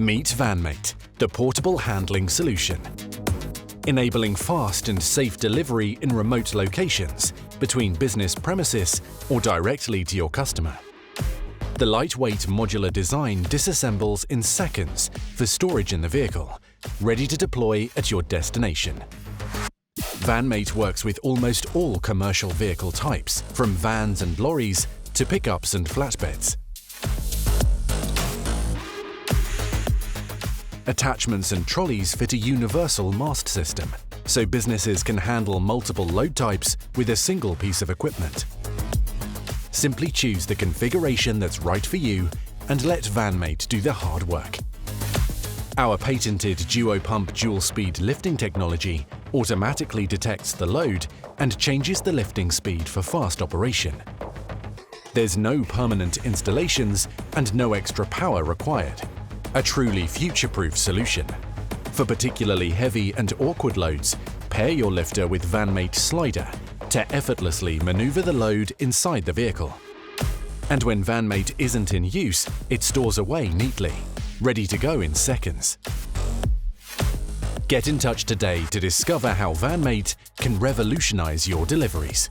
Meet VanMate, the portable handling solution, enabling fast and safe delivery in remote locations, between business premises or directly to your customer. The lightweight modular design disassembles in seconds for storage in the vehicle, ready to deploy at your destination. VanMate works with almost all commercial vehicle types, from vans and lorries to pickups and flatbeds. Attachments and trolleys fit a universal mast system, so businesses can handle multiple load types with a single piece of equipment. Simply choose the configuration that's right for you and let VanMate do the hard work. Our patented duo-pump dual-speed lifting technology automatically detects the load and changes the lifting speed for fast operation. There's no permanent installations and no extra power required. A truly future-proof solution. For particularly heavy and awkward loads, pair your lifter with VanMate Slider to effortlessly maneuver the load inside the vehicle. And when VanMate isn't in use, it stores away neatly, ready to go in seconds. Get in touch today to discover how VanMate can revolutionize your deliveries.